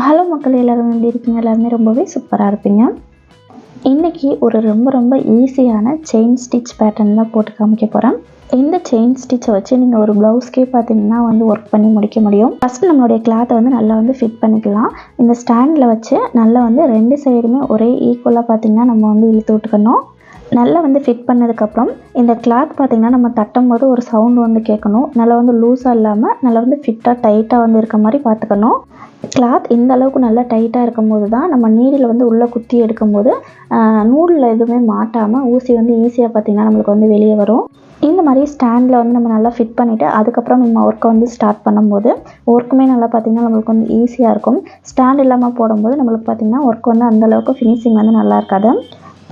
Hello மக்கள், எல்லோரும் எப்படி இருக்கீங்க? எல்லாருமே ரொம்பவே சூப்பராக இருப்பீங்க. இன்றைக்கி ஒரு ரொம்ப ஈஸியான செயின் ஸ்டிச் பேட்டர்ன் தான் போட்டு காமிக்க போகிறேன். இந்த செயின் ஸ்டிச்சை வச்சு நீங்கள் ஒரு ப்ளவுஸ்க்கே பார்த்தீங்கன்னா ஒர்க் பண்ணி முடிக்க முடியும். ஃபஸ்ட்டு நம்மளுடைய கிளாத்தை நல்லா ஃபிட் பண்ணிக்கலாம். இந்த ஸ்டாண்டில் வச்சு நல்லா ரெண்டு சைடுமே ஒரே ஈக்குவலாக பார்த்தீங்கன்னா நம்ம இழுத்து விட்டுக்கணும். நல்லா ஃபிட் பண்ணதுக்கப்புறம் இந்த கிளாத் பார்த்திங்கன்னா நம்ம தட்டும் போது ஒரு சவுண்டு கேட்கணும். நல்லா லூஸாக இல்லாமல் நல்லா ஃபிட்டாக டைட்டாக இருக்க மாதிரி பார்த்துக்கணும். கிளாத் இந்த அளவுக்கு நல்லா டைட்டாக இருக்கும்போது தான் நம்ம நீடில் உள்ளே குத்தி எடுக்கும்போது நூலில் எதுவுமே மாட்டாமல் ஊசி ஈஸியாக பார்த்திங்கன்னா நம்மளுக்கு வெளியே வரும். இந்த மாதிரி ஸ்டாண்டில் நம்ம நல்லா ஃபிட் பண்ணிவிட்டு அதுக்கப்புறம் நம்ம ஒர்க்கை ஸ்டார்ட் பண்ணும்போது ஒர்க்குமே நல்லா பார்த்திங்கன்னா நம்மளுக்கு ஈஸியாக இருக்கும். ஸ்டாண்ட் இல்லாமல் போடும்போது நம்மளுக்கு பார்த்திங்கன்னா ஒர்க் அந்தளவுக்கு ஃபினிஷிங் நல்லா இருக்காது.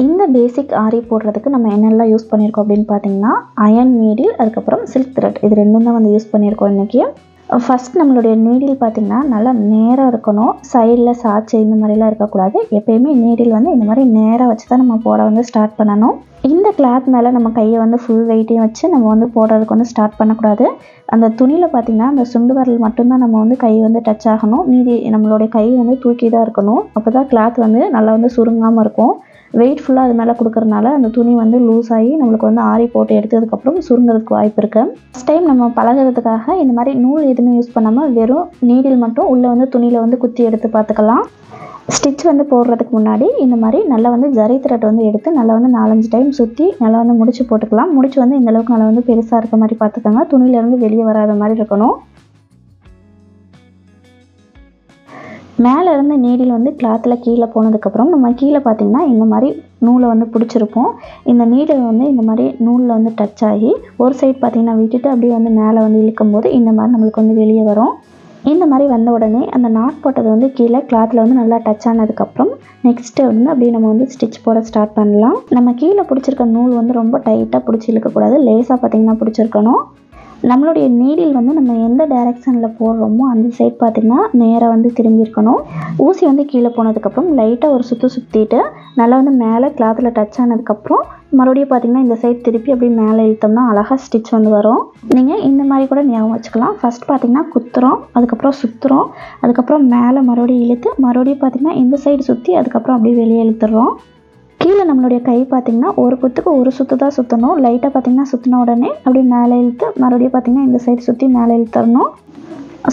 இந்த பேசிக் ஆரி போடுறதுக்கு நம்ம என்னெல்லாம் யூஸ் பண்ணியிருக்கோம் அப்படின்னு பார்த்தீங்கன்னா அயன் நீடில், அதுக்கப்புறம் சில்க் த்ரெட், இது ரெண்டும் தான் யூஸ் பண்ணியிருக்கோம் இன்றைக்கி. ஃபஸ்ட் நம்மளுடைய நீடில் பார்த்திங்கன்னா நல்லா நேராக இருக்கணும். சைடில் சாய்ச்சி இந்த மாதிரிலாம் இருக்கக்கூடாது. எப்போயுமே நீடில் இந்த மாதிரி நேராக வச்சு தான் நம்ம போட ஸ்டார்ட் பண்ணணும். இந்த கிளாத் மேலே நம்ம கையை ஃபுல் வெயிட்டையும் வச்சு நம்ம போடுறதுக்கு ஸ்டார்ட் பண்ணக்கூடாது. அந்த துணியில் பார்த்திங்கன்னா அந்த சுண்டு வரல் மட்டும்தான் நம்ம கை டச் ஆகணும். மீதி நம்மளுடைய கை தூக்கி தான் இருக்கணும். அப்போ தான் கிளாத் நல்லா சுருங்காமல் இருக்கும். வெயிட் ஃபுல்லாக அது மேலே கொடுக்குறதுனால அந்த துணி லூஸ் ஆகி நம்மளுக்கு ஆரி போட்டு எடுத்ததுக்கப்புறம் சுருங்கிறதுக்கு வாய்ப்பு இருக்குது. ஃபஸ்ட் டைம் நம்ம பழகிறதுக்காக இந்த மாதிரி நூல் எதுவுமே யூஸ் பண்ணாமல் வெறும் நீடில் மட்டும் உள்ளே துணியில் குத்தி எடுத்து பார்த்துக்கலாம். ஸ்டிச் போடுறதுக்கு முன்னாடி இந்த மாதிரி நல்லா ஜரி த்ரெட் எடுத்து நல்லா 4-5 டைம் சுற்றி நல்லா முடிச்சு போட்டுக்கலாம். முடிச்சு இந்தளவுக்கு நல்லா பெருசாக இருக்க மாதிரி பார்த்துக்கோங்க. துணியிலேருந்து வெளியே வராத மாதிரி இருக்கணும். மேலே இருந்து நீடில் கிளாத்தில் கீழே போனதுக்கப்புறம் நம்ம கீழே பார்த்திங்கன்னா இந்த மாதிரி நூலை பிடிச்சிருப்போம். இந்த நீடில் இந்த மாதிரி நூலில் டச் ஆகி ஒரு சைடு பார்த்திங்கன்னா விட்டுட்டு அப்படியே மேலே இழுக்கும் போது இந்த மாதிரி நம்மளுக்கு வெளியே வரும். இந்த மாதிரி வந்த உடனே அந்த நாட் போட்டது கீழே கிளாத்தில் நல்லா டச் ஆனதுக்கப்புறம் நெக்ஸ்ட்டு அப்படியே நம்ம ஸ்டிச் போட ஸ்டார்ட் பண்ணலாம். நம்ம கீழே பிடிச்சிருக்க நூல் ரொம்ப டைட்டாக பிடிச்சி இழுக்கக்கூடாது. லேஸாக பார்த்திங்கன்னா பிடிச்சிருக்கணும். நம்மளுடைய நீடில் நம்ம எந்த டைரெக்ஷனில் போடுறோமோ அந்த சைட் பார்த்திங்கன்னா நேராக திரும்பி இருக்கணும். ஊசி கீழே போனதுக்கப்புறம் லைட்டாக ஒரு சுற்றிட்டு நல்லா மேலே கிளாத்தில் டச் ஆனதுக்கப்புறம் மறுபடியும் பார்த்திங்கன்னா இந்த சைட் திருப்பி அப்படியே மேலே இழுத்தோம்னா அழகாக ஸ்டிச் வரும். நீங்கள் இந்த மாதிரி கூட ஞாபகம் வச்சுக்கலாம். ஃபஸ்ட் பார்த்திங்கன்னா குத்துறோம், அதுக்கப்புறம் சுற்றுறோம், அதுக்கப்புறம் மேலே மறுபடியும் இழுத்து மறுபடியும் பார்த்திங்கன்னா இந்த சைடு சுற்றி அதுக்கப்புறம் அப்படியே வெளியே இழுத்துடுறோம். கீழே நம்மளுடைய கை பார்த்திங்கன்னா ஒரு குத்துக்கு ஒரு சுற்று தான் சுற்றணும். லைட்டாக பார்த்திங்கன்னா சுற்றின உடனே அப்படியே மேலே இழுத்து மறுபடியும் பார்த்திங்கன்னா இந்த சைடு சுற்றி மேலே இழுத்துடணும்.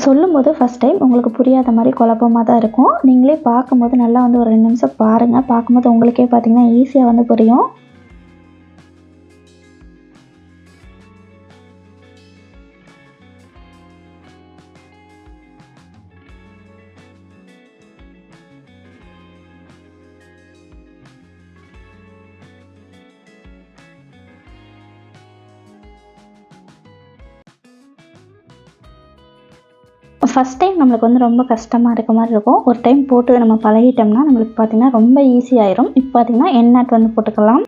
சொல்லும்போது ஃபஸ்ட் டைம் உங்களுக்கு புரியாத மாதிரி குழப்பமாக தான் இருக்கும். நீங்களே பார்க்கும்போது நல்லா ஒரு 2 நிமிஷம் பாருங்கள். பார்க்கும்போது உங்களுக்கே பார்த்திங்கன்னா ஈஸியாக புரியும். ஃபஸ்ட் டைம் நம்மளுக்கு ரொம்ப கஷ்டமாக இருக்க மாதிரி இருக்கும். ஒரு டைம் போட்டு நம்ம பழகிட்டோம்னா நம்மளுக்கு பார்த்திங்கன்னா ரொம்ப ஈஸியாயிரும். இப்போ பார்த்திங்கன்னா என் நாட் போட்டுக்கலாம்.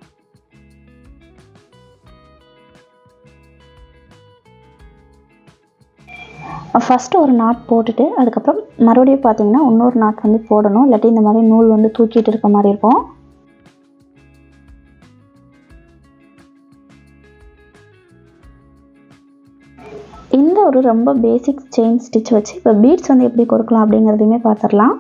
ஃபஸ்ட்டு ஒரு நாட் போட்டுட்டு அதுக்கப்புறம் மறுபடியும் பார்த்திங்கன்னா இன்னொரு நாட் போடணும். இல்லாட்டி இந்த மாதிரி நூல் தூக்கிட்டு இருக்க மாதிரி இருக்கும். இந்த ஒரு ரொம்ப பேசிக் செயின் ஸ்டிச் வச்சு இப்போ பீட்ஸ் எப்படி கோர்க்கலாம் அப்படிங்கிறதையுமே பார்த்துடலாம்.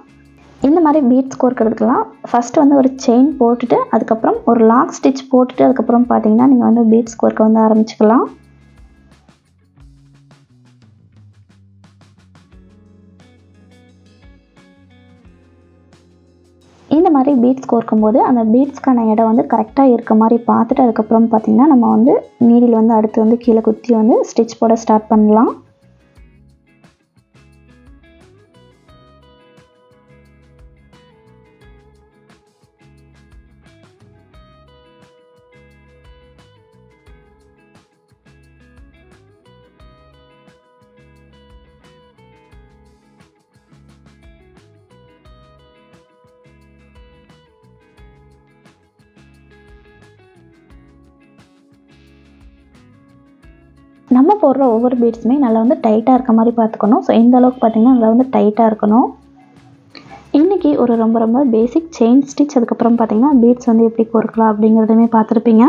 இந்த மாதிரி பீட்ஸ் கோர்க்கிறதுக்கெல்லாம் ஃபஸ்ட்டு ஒரு செயின் போட்டுட்டு அதுக்கப்புறம் ஒரு லாக் ஸ்டிச் போட்டுட்டு அதுக்கப்புறம் பார்த்தீங்கன்னா நீங்கள் பீட்ஸ் கோர்க்க ஆரம்பிச்சுக்கலாம். இந்த மாதிரி பீட்ஸ் கோர்க்கும்போது அந்த பீட்ஸ்க்கான இடம் கரெக்டாக இருக்க மாதிரி பார்த்துட்டு அதுக்கப்புறம் பார்த்திங்கன்னா நம்ம நீடில் அடுத்து கீழே குத்தி ஸ்டிச் போட ஸ்டார்ட் பண்ணலாம். நம்ம போடுற ஒவ்வொரு பீட்ஸுமே நல்லா டைட்டாக இருக்க மாதிரி பார்த்துக்கணும். ஸோ இந்த அளவுக்கு பார்த்திங்கன்னா நல்லா டைட்டாக இருக்கணும். இன்றைக்கி ஒரு ரொம்ப பேசிக் செயின் ஸ்டிச் அதுக்கப்புறம் பார்த்திங்கன்னா பீட்ஸ் எப்படி கோர்க்கலாம் அப்படிங்கிறதுமே பார்த்துருப்பீங்க.